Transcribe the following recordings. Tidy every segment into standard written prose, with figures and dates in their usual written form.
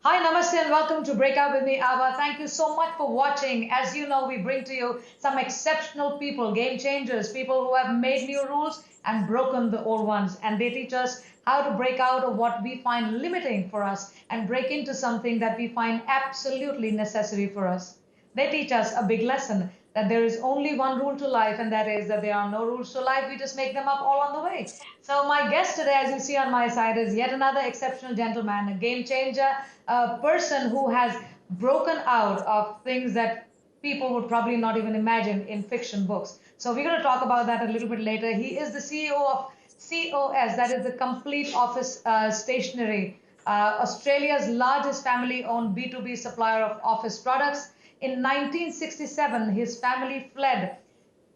Hi, namaste, and welcome to Breakout with me, Abha. Thank you so much for watching. As you know, we bring to you some exceptional people, game changers, people who have made new rules and broken the old ones. And they teach us how to break out of what we find limiting for us and break into something that we find absolutely necessary for us. They teach us a big lesson that there is only one rule to life, and that is that there are no rules to life. We just make them up all on the way. So, my guest today, as you see on my side, is yet another exceptional gentleman, a game changer, a person who has broken out of things that people would probably not even imagine in fiction books. So, we're going to talk about that a little bit later. He is the CEO of COS, that is the Complete Office Stationery, Australia's largest family owned B2B supplier of office products. In 1967, his family fled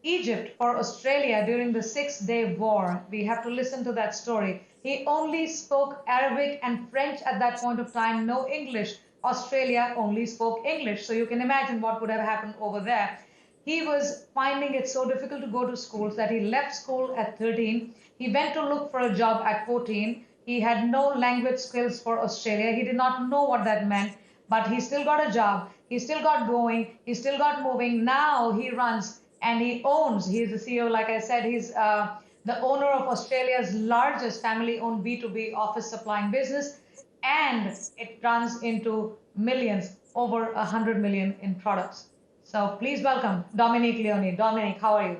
Egypt for Australia during the Six-Day War. We have to listen to that story. He only spoke Arabic and French at that point of time, no English. Australia only spoke English. So you can imagine what would have happened over there. He was finding it so difficult to go to schools that he left school at 13. He went to look for a job at 14. He had no language skills for Australia. He did not know what that meant, but he still got a job. He still got going. He still got moving. Now he runs and he owns. He's the CEO, like I said, he's the owner of Australia's largest family-owned B2B office supplying business, and it runs into millions, over 100 million in products. So please welcome Dominique Lyone. Dominique, how are you?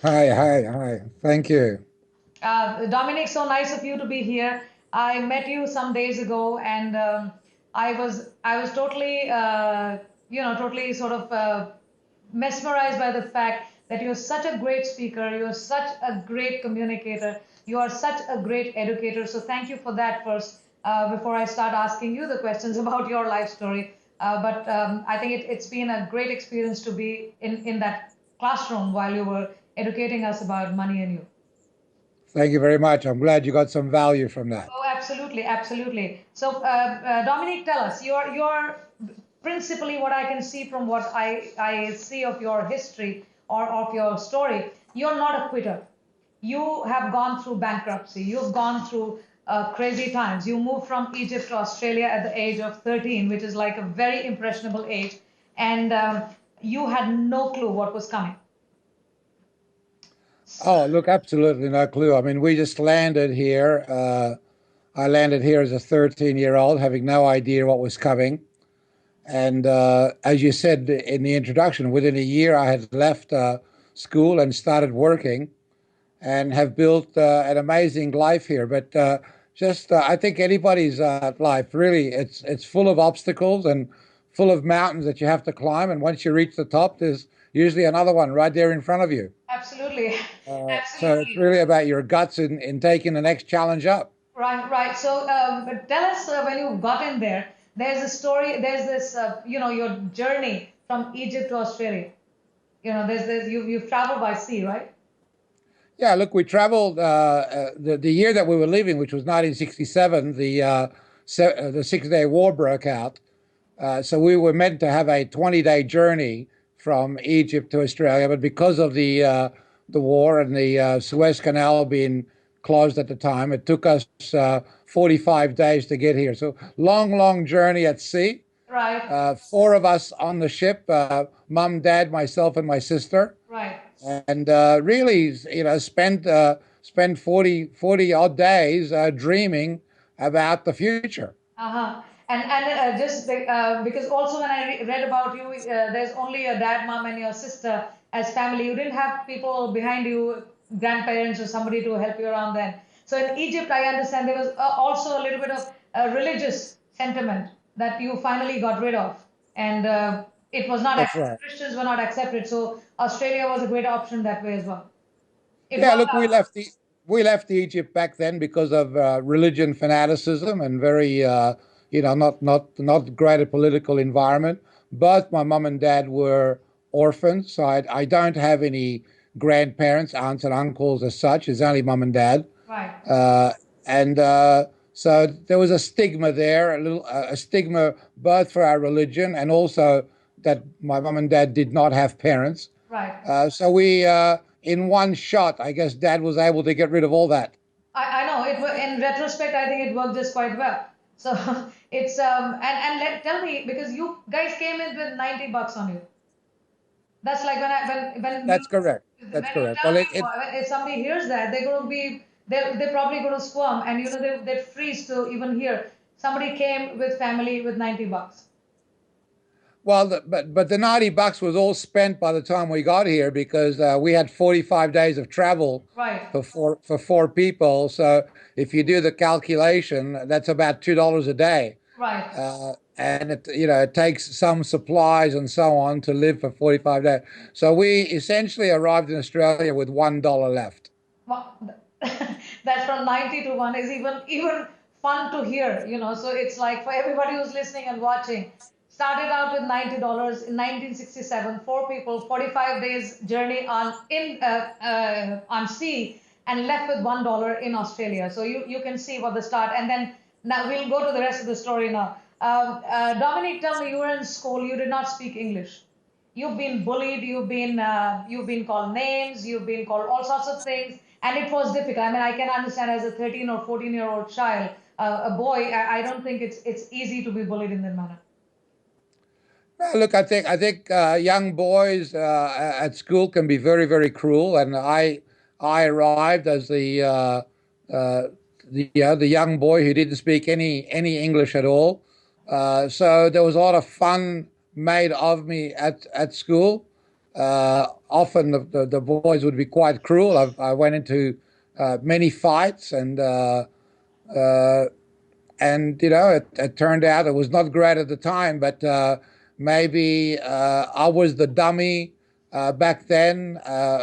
Hi, hi, hi. Thank you. Dominic, so nice of you to be here. I met you some days ago, and I was totally totally sort of mesmerized by the fact that you're such a great speaker, you're such a great communicator, you are such a great educator. So thank you for that first. Before I start asking you the questions about your life story, but I think it's been a great experience to be in that classroom while you were educating us about money and you. Thank you very much. I'm glad you got some value from that. Oh, absolutely, absolutely. So, Dominique, tell us, you're principally what I can see from what I see of your history or of your story. You're not a quitter. You have gone through bankruptcy. You've gone through crazy times. You moved from Egypt to Australia at the age of 13, which is like a very impressionable age, and you had no clue what was coming. Oh, look, absolutely no clue. I mean, we just landed here. I landed here as a 13-year-old, having no idea what was coming. And as you said in the introduction, within a year I had left school and started working and have built an amazing life here. But I think anybody's life really, it's full of obstacles and full of mountains that you have to climb. And once you reach the top, there's usually another one right there in front of you. Absolutely, So it's absolutely. really about your guts in taking the next challenge up. Right, right. So, but tell us when you got in there. There's a story. There's this, your journey from Egypt to Australia. There's this. You've traveled by sea, right? Yeah, look, we traveled the year that we were leaving, which was 1967. The Six-Day War broke out, so we were meant to have a 20-day journey from Egypt to Australia, but because of the war and the Suez Canal being closed at the time, it took us 45 days to get here. So long, long journey at sea. Right, Four of us on the ship: mum, dad, myself, and my sister. right. And really, spent 40 odd days dreaming about the future. Uh-huh. And just because also when I read about you, there's only your dad, mom, and your sister as family. You didn't have people behind you, grandparents or somebody to help you around then. So in Egypt, I understand there was also a little bit of religious sentiment that you finally got rid of, and it was not That's right. Christians were not accepted. So Australia was a great option that way as well. It Yeah, worked look, out. we left Egypt back then because of religion fanaticism and very, not great a political environment. Both my mum and dad were orphans, so I don't have any grandparents, aunts and uncles as such. It's only mum and dad, Right. uh, and so there was a stigma there, a stigma both for our religion and also that my mum and dad did not have parents. Right. So we, in one shot, I guess Dad was able to get rid of all that. I know it. In retrospect, I think it worked just quite well. So it's tell me, because you guys came in with $90 on you. That's like That's correct. when That's you correct. tell Well, me, if somebody hears that, they're going to be they're probably going to squirm, and they freeze to even hear somebody came with family with $90. but the $90 was all spent by the time we got here because we had 45 days of travel Right. for four people. So if you do the calculation, that's about $2 a day. Right. And it takes some supplies and so on to live for 45 days. So we essentially arrived in Australia with $1 left. Well, that's from 90 to 1 is even fun to hear, so it's like for everybody who's listening and watching, started out with $90 in 1967, four people, 45 days journey on sea, and left with $1 in Australia. So you can see what the start, and then now we'll go to the rest of the story now. Dominique, tell me, you were in school, you did not speak English. You've been bullied, you've been called names, you've been called all sorts of things, and it was difficult. I mean, I can understand as a 13 or 14-year-old child, a boy. I don't think it's easy to be bullied in that manner. Well, look, I think young boys at school can be very, very cruel, and I arrived as the young boy who didn't speak any English at all. So there was a lot of fun made of me at school. Often the boys would be quite cruel. I went into many fights, uh, and it turned out it was not great at the time, but maybe I was the dummy back then,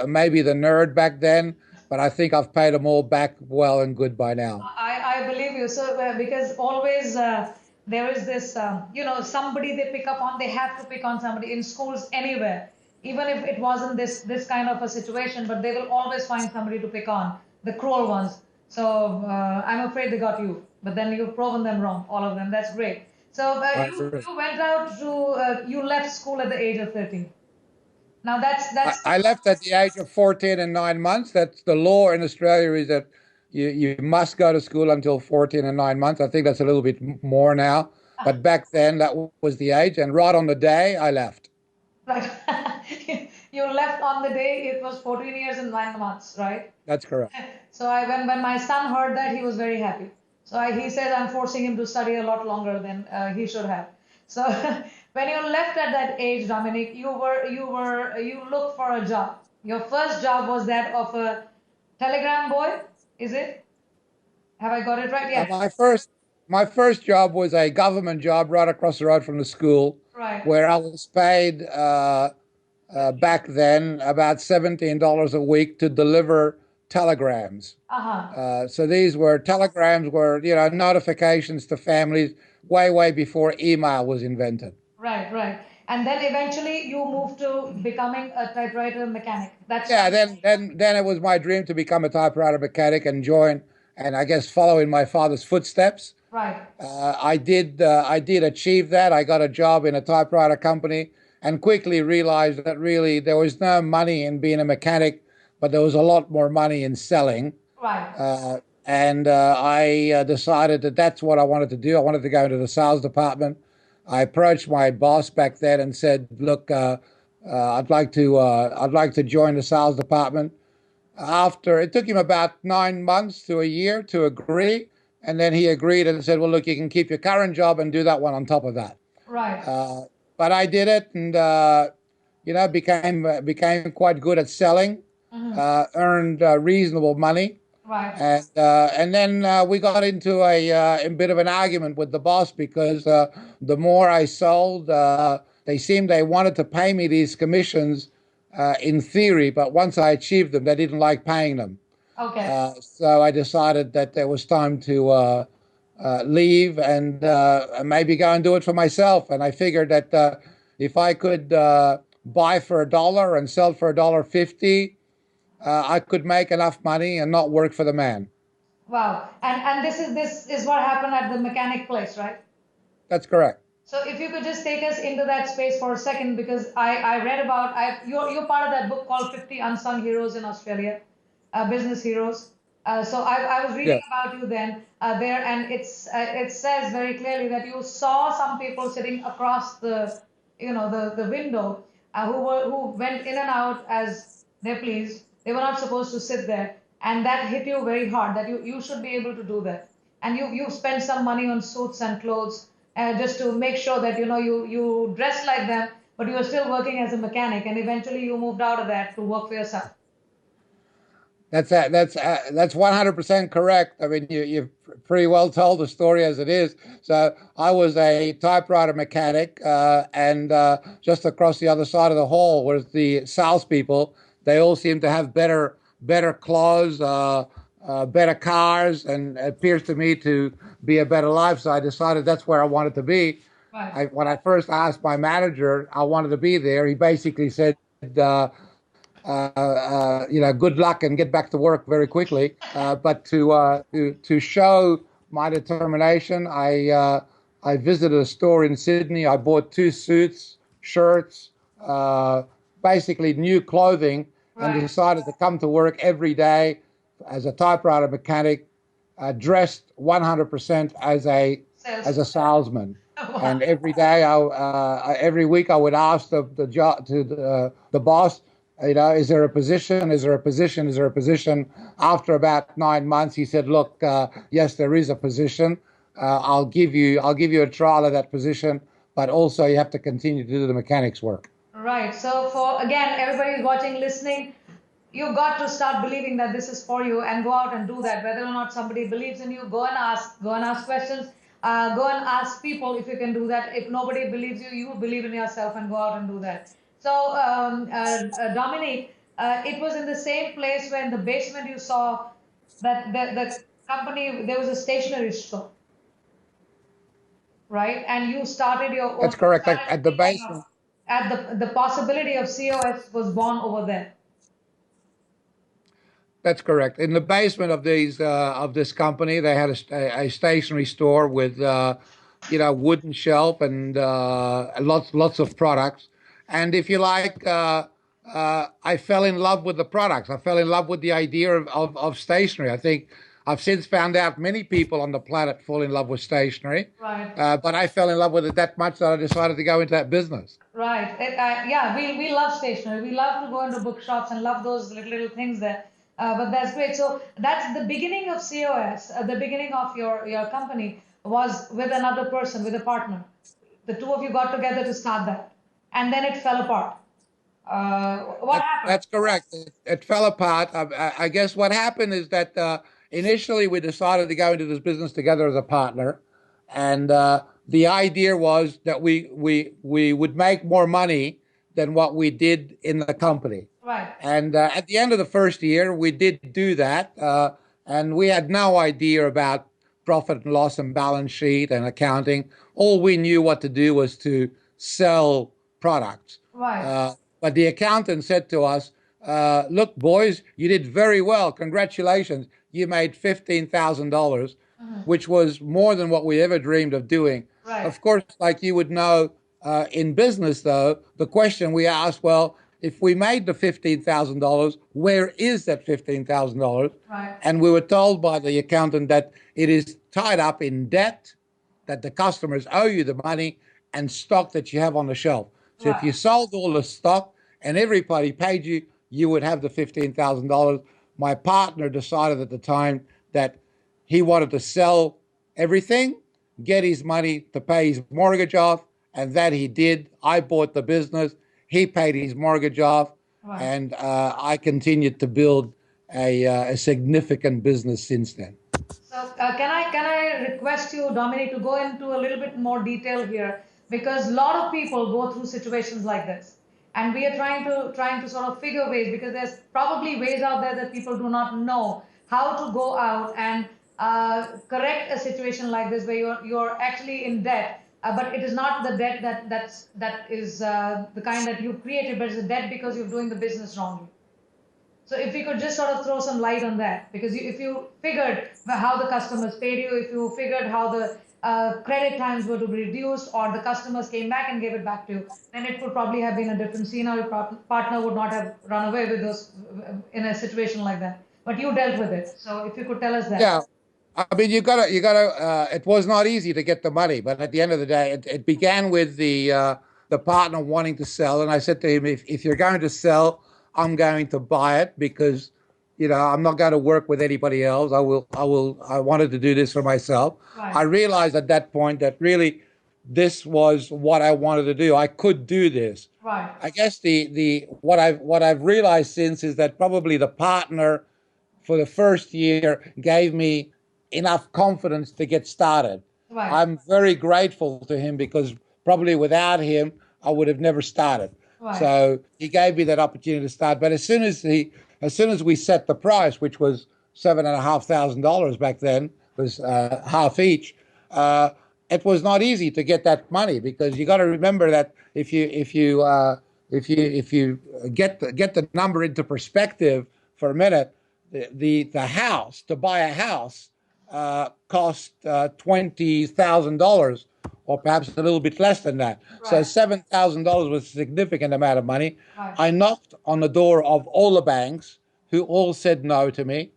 maybe the nerd back then, but I think I've paid them all back well and good by now. I believe you. So because always there is this, somebody they pick up on. They have to pick on somebody in schools anywhere, even if it wasn't this kind of a situation. But they will always find somebody to pick on, the cruel ones. So I'm afraid they got you, but then you've proven them wrong, all of them. That's great. So I agree. you went out to you left school at the age of 13. Now that's I left at the age of 14 and 9 months. That's the law in Australia is that you must go to school until 14 and 9 months. I think that's a little bit more now. But back then, that was the age. And right on the day, I left. right. You left on the day it was 14 years and 9 months, right? That's correct. So when my son heard that, he was very happy. So he said I'm forcing him to study a lot longer than he should have. So when you left at that age, Dominic, you looked for a job. Your first job was that of a telegram boy, is it? Have I got it right? Uh, Yeah. my first my first job was a government job right across the road from the school, Right. where I was paid back then about $17 a week to deliver telegrams. Uh-huh. So these were telegrams were notifications to families way before email was invented. Right, right. And then eventually you moved to becoming a typewriter mechanic. That's Yeah, then it was my dream to become a typewriter mechanic and join and I guess follow in my father's footsteps. right. I did achieve that. I got a job in a typewriter company and quickly realized that really there was no money in being a mechanic, but there was a lot more money in selling. Right. And I decided that that's what I wanted to do. I wanted to go into the sales department. I approached my boss back then and said, "Look, I'd like to join the sales department." After it took him about 9 months to a year to agree, and then he agreed and said, "Well, look, you can keep your current job and do that one on top of that." Right. But I did it, and became quite good at selling. Mm-hmm. Earned reasonable money. Right. And then we got into a bit of an argument with the boss because the more I sold, they wanted to pay me these commissions in theory, but once I achieved them, they didn't like paying them. Okay. So I decided that there was time to leave and maybe go and do it for myself. And I figured that if I could buy for $1 and sell for $1.50, I could make enough money and not work for the man. Wow. And this is what happened at the mechanic place, right? That's correct. So if you could just take us into that space for a second, because I read about you're part of that book called 50 Unsung Heroes in Australia, Business Heroes. So I was reading Yeah. about you then there, and it says very clearly that you saw some people sitting across the window who went in and out as they pleased. They were not supposed to sit there, and that hit you very hard. That you should be able to do that, and you spent some money on suits and clothes just to make sure that you dress like them, but you were still working as a mechanic, and eventually you moved out of that to work for yourself. That's 100% correct. I mean, you've pretty well told the story as it is. So I was a typewriter mechanic, and just across the other side of the hall was the salespeople. They all seem to have better clothes, better cars, and it appears to me to be a better life. So I decided that's where I wanted to be. Right. When I first asked my manager I wanted to be there, he basically said, good luck and get back to work very quickly. But to show my determination, I visited a store in Sydney. I bought two suits, shirts, uh, basically new clothing, and Right. decided to come to work every day as a typewriter mechanic, dressed 100% Sales. as a salesman. Wow. And every day, every week, I would ask the job to the boss, is there a position? Is there a position? Is there a position? After about 9 months, he said, "Look, yes, there is a position. I'll give you a trial of that position, but also you have to continue to do the mechanics work." Right. So for again, everybody who's watching, listening, you got to start believing that this is for you and go out and do that. Whether or not somebody believes in you, go and ask questions. Go and ask people if you can do that. If nobody believes you, you believe in yourself and go out and do that. So, Dominique, it was in the same place where in the basement you saw that the company, there was a stationery store, right? And you started your own, That's you correct. started At the thinking of, basement. at the possibility of COS was born over there. That's correct. In the basement of this company, they had a stationery store with wooden shelf and lots of products. And if you like, I fell in love with the products. I fell in love with the idea of stationery. I think I've since found out many people on the planet fall in love with stationery, Right. but I fell in love with it that much that I decided to go into that business. Right. Yeah, we love stationery. We love to go into bookshops and love those little things there. But that's great. So that's the beginning of COS. The beginning of your company was with another person, with a partner. The two of you got together to start that, and then it fell apart. What happened? That's correct. It fell apart. I guess what happened is that initially we decided to go into this business together as a partner, and the idea was that we would make more money than what we did in the company. Right. And at the end of the first year, we did do that, and we had no idea about profit and loss and balance sheet and accounting. All we knew what to do was to sell products. Right. Uh, but the accountant said to us, "Look, boys, you did very well. Congratulations. You made $15,000, Mhm. which was more than what we ever dreamed of doing." Right. Of course, like you would know, in business, though, the question we asked, well, if we made the $15,000, where is that $15,000? Right. And we were told by the accountant that it is tied up in debt, that the customers owe you the money, and stock that you have on the shelf. So if Right. you sold all the stock and everybody paid you, you would have the $15,000. My partner decided at the time that he wanted to sell everything, get his money to pay his mortgage off, and that he did. I bought the business, he paid his mortgage off, Right. and I continued to build a significant business since then. So can I request you, Dominic, to go into a little bit more detail here, because a lot of people go through situations like this, and we are trying to sort of figure ways, because there's probably ways out there that people do not know. how to go out and correct a situation like this where you're actually in debt, but it is not the debt that is the kind that you created, but it's a debt because you're doing the business wrongly. So if we could just sort of throw some light on that, because if you figured how the customers paid you, if you figured how the credit times were to be reduced, or the customers came back and gave it back to you, then it would probably have been a different scene. Or your partner would not have run away with us in a situation like that. But you dealt with it. So if you could tell us that. Yeah, I mean, you gotta. It was not easy to get the money, but at the end of the day, it began with the partner wanting to sell, and I said to him, if you're going to sell, I'm going to buy it because, I'm not going to work with anybody else. I wanted to do this for myself. I Right, realized at that point that really, this was what I wanted to do. I could do this. right, I guess the what I've realized since is that probably the partner for the first year gave me enough confidence to get started. right, I'm very grateful to him because probably without him, I would have never started. right, So he gave me that opportunity to start. But as soon as we set the price, which was $7,500 back then, was half each. Uh, it was not easy to get that money because you got to remember that if you get the number into perspective for a minute, the house to buy a house cost $20,000 or perhaps a little bit less than that. So right, $7,000 was a significant amount of money. right. I knocked on the door of all the banks, who all said no to me.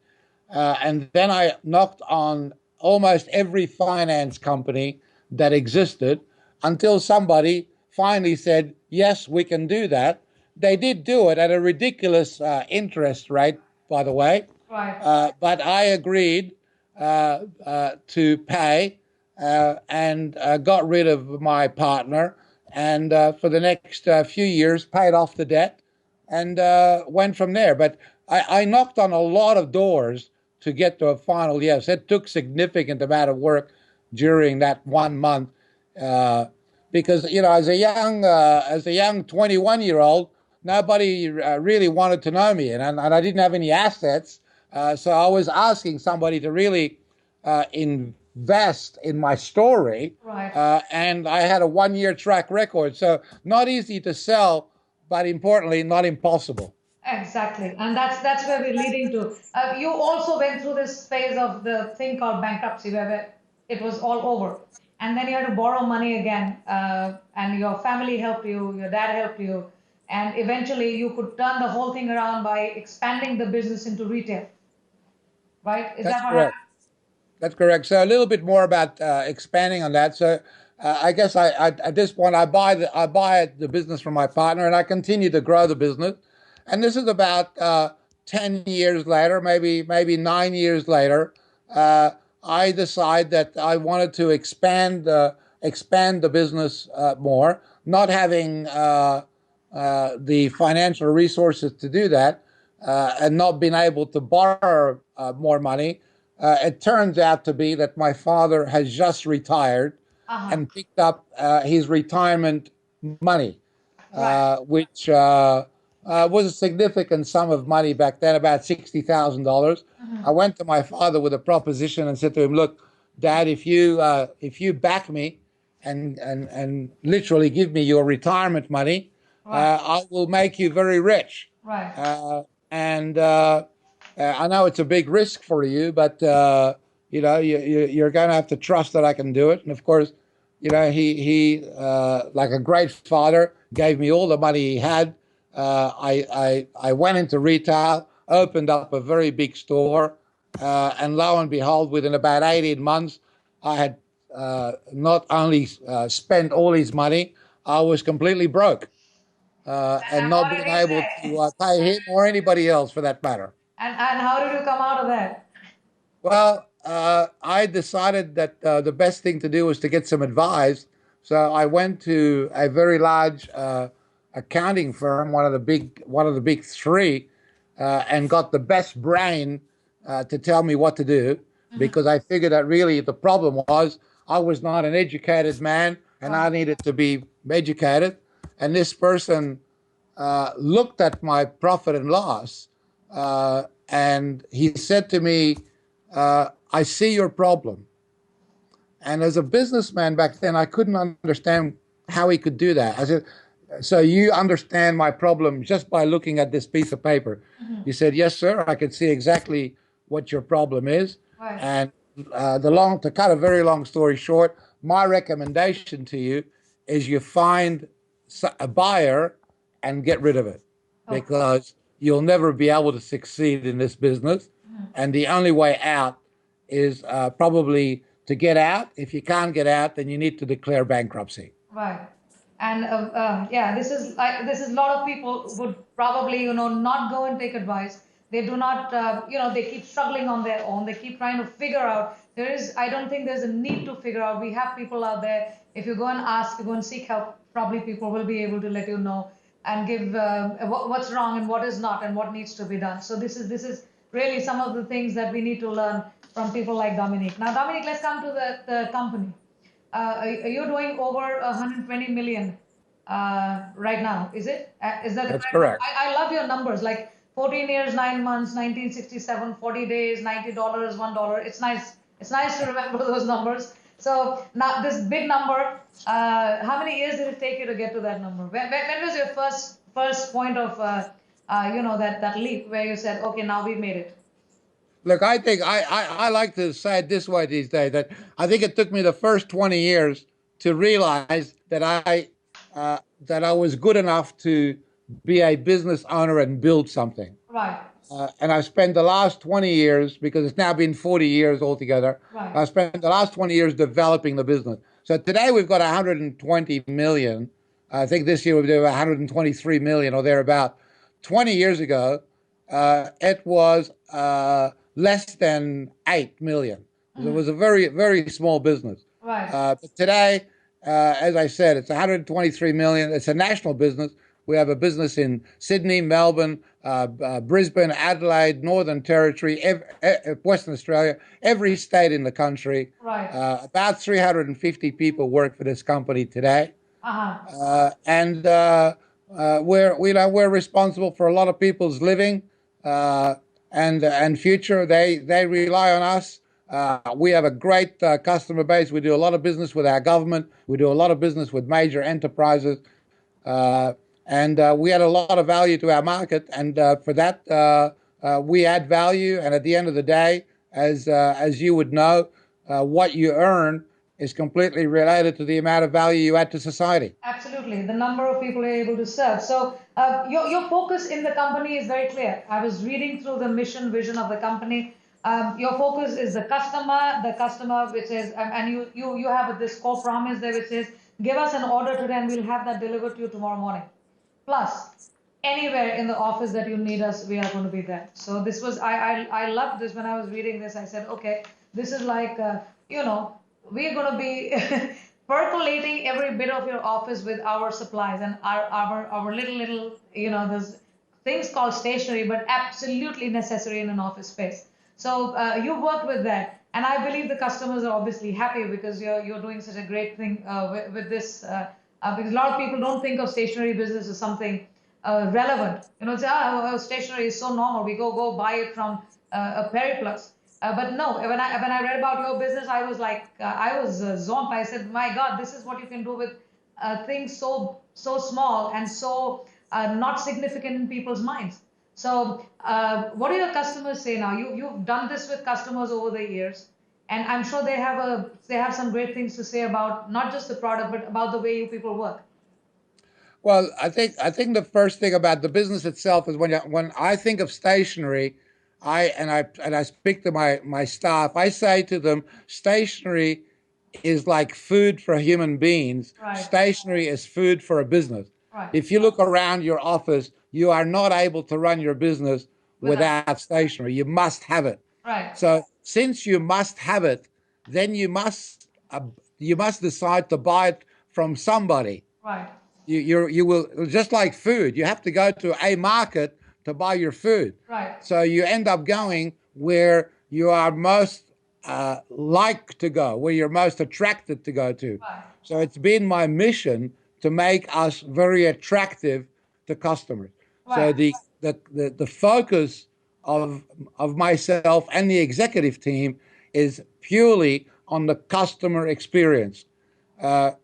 And then I knocked on almost every finance company that existed until somebody finally said, yes, we can do that. They did do it at a ridiculous interest rate, by the way. Right. But I agreed to pay and got rid of my partner. And for the next few years, paid off the debt and went from there. But I knocked on a lot of doors to get to a final yes. It took significant amount of work during that 1 month because as a young 21-year-old, nobody really wanted to know me, and I didn't have any assets, so I was asking somebody to really invest in my story, Right. and I had a 1-year track record, so not easy to sell, but importantly, not impossible. Exactly, and that's where we're leading to. You also went through this phase of the thing called bankruptcy, where it was all over, and then you had to borrow money again, and your family helped you, your dad helped you, and eventually you could turn the whole thing around by expanding the business into retail. Right? Is That's that what correct. happened? That's correct. So a little bit more about expanding on that. So I guess at this point I buy the business from my partner and I continue to grow the business. And this is about 10 years later, maybe 9 years later. I decide that I wanted to expand the business more, not having the financial resources to do that, and not being able to borrow more money. It turns out to be that my father has just retired Uh-huh. and picked up his retirement money, Right. which was a significant sum of money back then, about $60,000. I Mhm. went to my father with a proposition and said to him, "Look, Dad, if you back me and literally give me your retirement money, Right. I will make you very rich." Right. And I know it's a big risk for you, but you're going to have to trust that I can do it. And of course, he like a great father, gave me all the money he had. I went into retail, opened up a very big store, and lo and behold, within about 18 months, I had not only spent all his money, I was completely broke and And not what did being he able say? to pay him or anybody else for that matter. And how did you come out of that? Well, I decided that the best thing to do was to get some advice. So I went to a very large accounting firm, one of the big three, and got the best brain to tell me what to do, Mhm. because I figured that really the problem was I was not an educated man and Right. I needed to be educated. And this person looked at my profit and loss and he said to me, I see your problem. And as a businessman back then, I couldn't understand how he could do that. I said, so you understand my problem just by looking at this piece of paper? Mm-hmm. He said, yes, sir. I can see exactly what your problem is. Right. And to cut a very long story short, my recommendation to you is you find a buyer and get rid of it, Okay. because you'll never be able to succeed in this business. Mm-hmm. And the only way out is probably to get out. If you can't get out, then you need to declare bankruptcy. Right. And yeah, this is a lot of people would probably not go and take advice. They do not they keep struggling on their own. They keep trying to figure out. I don't think there's a need to figure out. We have people out there. If you go and ask, you go and seek help, probably people will be able to let you know and give what's wrong and what is not and what needs to be done. So this is really some of the things that we need to learn from people like Dominique. Now, Dominique, let's come to the company. You're doing over 120 million right now, is it? Is that the That's correct? correct. I love your numbers, like 14 years, 9 months, 1967, 40 days, $90, $1. It's nice. It's nice to remember those numbers. So now this big number, how many years did it take you to get to that number? When was your first point of that leap where you said, okay, now we made it? Look, I think I like to say it this way these days, that I think it took me the first 20 years to realize that I was good enough to be a business owner and build something. Right. And I spent the last 20 years, because it's now been 40 years altogether, Right. I spent the last 20 years developing the business. So today we've got 120 million. I think this year we'll do 123 million or thereabout. 20 years ago, it was less than 8 million. Mm-hmm. It was a very, very small business. Right. But today, as I said, it's 123 million. It's a national business. We have a business in Sydney, Melbourne, Brisbane, Adelaide, Northern Territory, Western Australia, every state in the country. Right. About 350 people work for this company today. And we're responsible for a lot of people's living and future. They rely on us. We have a great customer base. We do a lot of business with our government. We do a lot of business with major enterprises. And we add a lot of value to our market. And for that, we add value. And at the end of the day, as you would know, what you earn is completely related to the amount of value you add to society. Absolutely. The number of people you're able to serve. So your focus in the company is very clear. I was reading through the mission, vision of the company. Your focus is the customer, which is, and you have this core promise there, which says, give us an order today and we'll have that delivered to you tomorrow morning. Plus, anywhere in the office that you need us, we are going to be there. So this was, I loved this when I was reading this. I said, okay, this is like, we're going to be percolating every bit of your office with our supplies and our little, there's things called stationery, but absolutely necessary in an office space. So you worked with that. And I believe the customers are obviously happy because you're doing such a great thing with this. Because a lot of people don't think of stationery business as something relevant. Say, stationery is so normal. We go buy it from a Periplus. But no, when I read about your business, I was like, I was zonked. I said, my God, this is what you can do with things so small and so not significant in people's minds. So what do your customers say now? You've done this with customers over the years, and I'm sure they have some great things to say about not just the product, but about the way you people work. Well, I think the first thing about the business itself is when I think of stationery, I speak to my staff. I say to them, stationery is like food for human beings. Right. Stationery is food for a business. Right. If you look around your office, you are not able to run your business without stationery. You must have it. Right. So since you must have it, then you must decide to buy it from somebody. Right. You will, just like food, you have to go to a market to buy your food. Right. So you end up going where you are most like to go, where you're most attracted to go to. Right. So it's been my mission to make us very attractive to customers. Right. So the focus of of myself and the executive team is purely on the customer experience.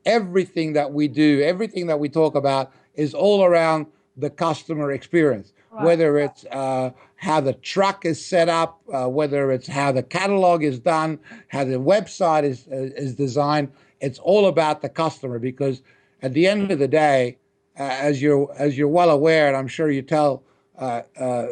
Everything that we do, everything that we talk about is all around the customer experience, Right. whether it's how the truck is set up, whether it's how the catalog is done, how the website is designed. It's all about the customer because at the end of the day, as you're well aware, and I'm sure you tell, uh, uh,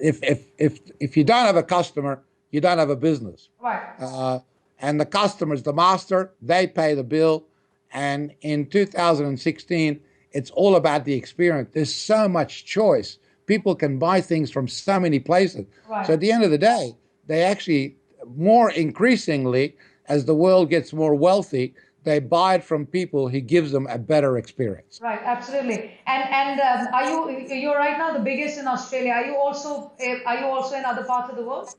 if you don't have a customer, you don't have a business. Right. Uh, and the customer's the master, they pay the bill. And in 2016, it's all about the experience. There's so much choice. People can buy things from so many places. So Right. at the end of the day, they actually, more increasingly, as the world gets more wealthy, they buy it from people who gives them a better experience. Right, absolutely. And are you're right now the biggest in Australia. Are you also in other parts of the world?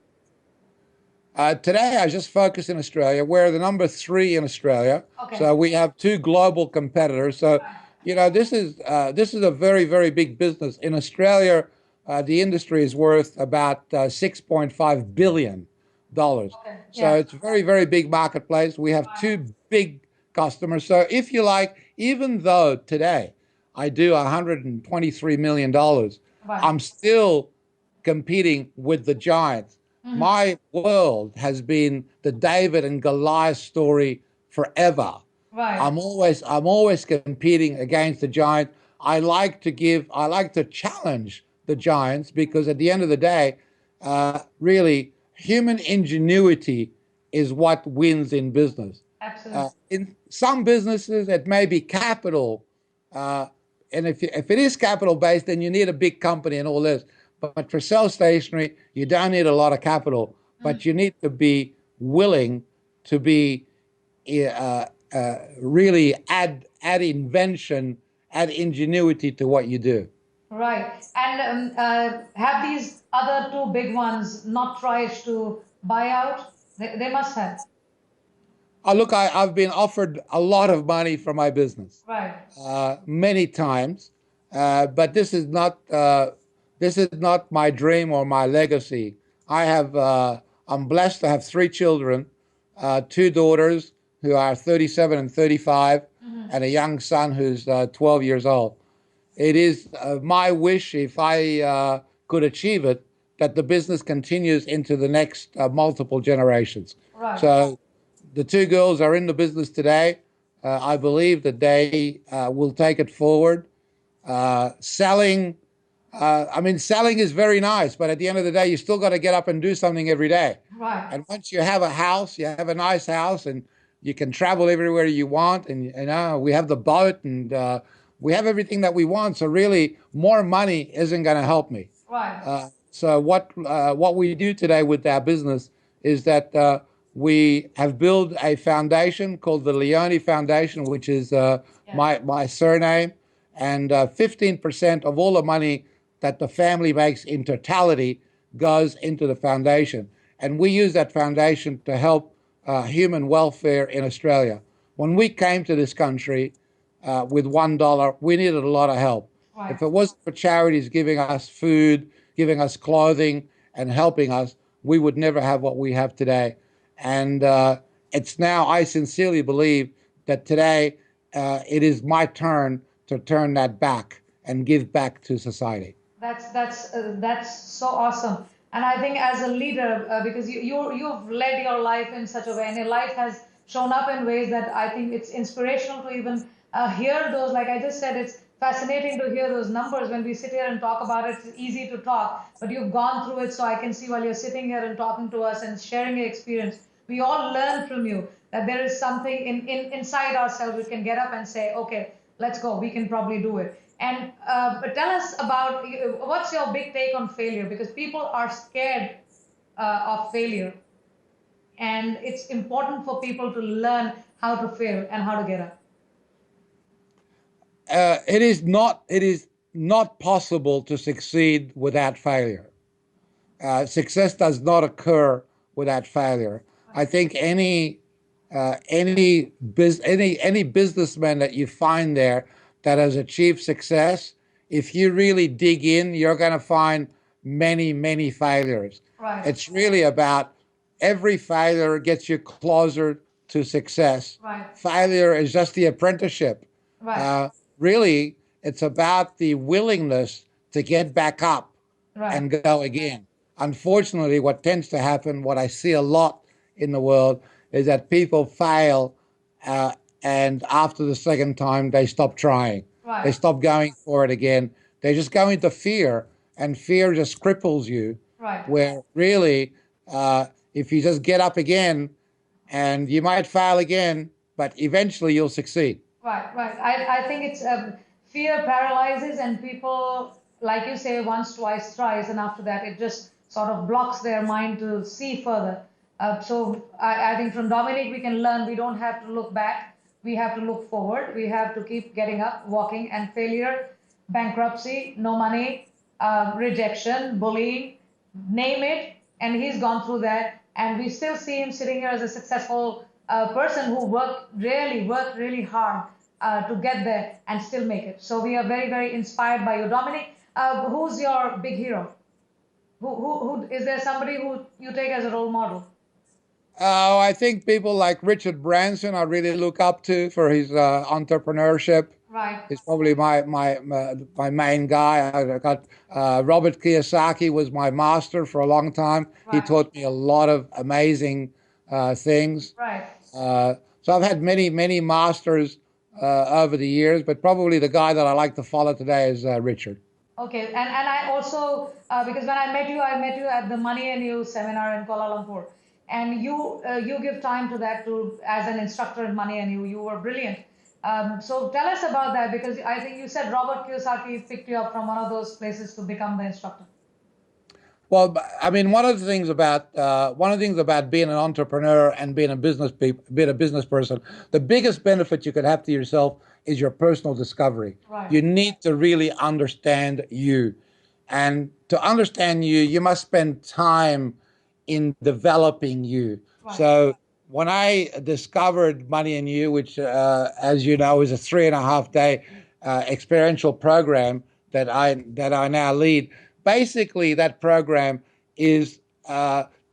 Today, I just focus in Australia. We're the number three in Australia, Okay. so we have two global competitors. So, this is a very very big business in Australia. The industry is worth about $6.5 billion. Okay. So Yeah. it's a very very big marketplace. We have Right. two big customers. So if you like, even though today I do $123 million, Right. I'm still competing with the giants. Mhm. My world has been the David and Goliath story forever. Right. I'm always competing against the giant. I like to challenge the giants because at the end of the day, really, human ingenuity is what wins in business. Absolutely. In some businesses, it may be capital, uh, and if it is capital based, then you need a big company and all this. But for self stationery, you don't need a lot of capital, Mhm. but you need to be willing to be really add invention, add ingenuity to what you do. Right. And have these other two big ones not tried to buy out? They must have. Look, I've been offered a lot of money for my business Right. many times, but this is not my dream or my legacy. I'm blessed to have three children, two daughters who are 37 and 35, Hmm. and a young son who's 12 years old. It is my wish, if I could achieve it, that the business continues into the next multiple generations. Right. So the two girls are in the business today. I believe that they will take it forward. Selling, selling is very nice, but at the end of the day, you still got to get up and do something every day. Right. And once you have a house, you have a nice house, and you can travel everywhere you want. And we have the boat, and we have everything that we want. So really, more money isn't going to help me. Right. So what we do today with our business is that we have built a foundation called the Lyone Foundation, which is Yeah. my surname, and 15% of all the money that the family makes in totality goes into the foundation, and we use that foundation to help human welfare in Australia. When we came to this country with $1, we needed a lot of help. Right. If it wasn't for charities giving us food, giving us clothing, and helping us, we would never have what we have today. And it's now, I sincerely believe that today it is my turn to turn that back and give back to society. That's so awesome. And I think as a leader, because you've led your life in such a way, and your life has shown up in ways that I think it's inspirational to even hear those. Like I just said, it's fascinating to hear those numbers. When we sit here and talk about it, it's easy to talk, but you've gone through it, so I can see while you're sitting here and talking to us and sharing your experience, we all learn from you that there is something inside ourselves we can get up and say, okay, let's go, we can probably do it. And but tell us about what's your big take on failure, because people are scared of failure, and it's important for people to learn how to fail and how to get up. It is not possible to succeed without failure. Success does not occur without failure. I think any businessman that you find there that has achieved success, if you really dig in, you're going to find many, many failures. Right. It's really about every failure gets you closer to success. Right. Failure is just the apprenticeship. Right. Uh, Really, it's about the willingness to get back up Right. and go again. Unfortunately, what tends to happen, what I see a lot in the world, is that people fail, uh, and after the second time, they stop trying. They Right. stop going for it again. They just go into fear, and fear just cripples you. Right. Where really, if you just get up again, and you might fail again, but eventually you'll succeed. Right, right. I think it's fear paralyzes, and people, like you say, once, twice, thrice, and after that, it just sort of blocks their mind to see further. So I think from Dominic, we can learn we don't have to look back, we have to look forward, we have to keep getting up, walking, and failure, bankruptcy, no money, rejection, bullying, name it, and he's gone through that, and we still see him sitting here as a successful person who worked really hard to get there and still make it. So we are very, very inspired by you. Dominic, who's your big hero? Who is there somebody who you take as a role model? I think people like Richard Branson I really look up to for his entrepreneurship. Right, He's probably my main guy. I got Robert Kiyosaki was my master for a long time. He right, taught me a lot of amazing things. right. So I've had many masters over the years, but probably the guy that I like to follow today is Richard. Okay, and I also because when I met you at the Money and You seminar in Kuala Lumpur, and you give time to that to as an instructor in Money and You. You were brilliant. So tell us about that because I think you said Robert Kiyosaki picked you up from one of those places to become the instructor. Well, I mean, one of the things about being an entrepreneur and being a business person, the biggest benefit you could have to yourself is your personal discovery. Right, You need to really understand you, and to understand you, you must spend time in developing you. right, So when I discovered Money and You, which, as you know, is a 3.5 day experiential program that I now lead. Basically, that program is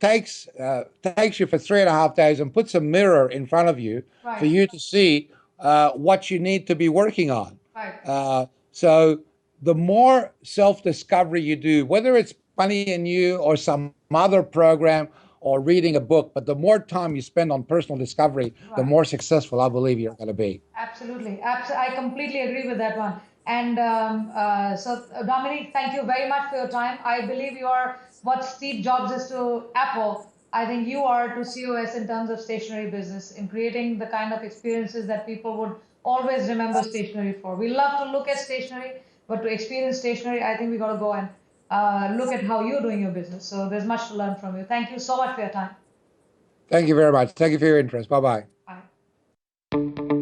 takes you for 3.5 days and puts a mirror in front of you for right, you to see what you need to be working on. right, So the more self-discovery you do, whether it's Money and You or some other program or reading a book, but the more time you spend on personal discovery, the right. more successful I believe you're going to be. Absolutely. I completely agree with that one. And Dominique, thank you very much for your time. I believe you are what Steve Jobs is to Apple. I think you are to COS in terms of stationery business, in creating the kind of experiences that people would always remember stationery for. We love to look at stationery, but to experience stationery, I think we got to go and look at how you're doing your business. So there's much to learn from you. Thank you so much for your time. Thank you very much. Thank you for your interest. Bye bye. Bye.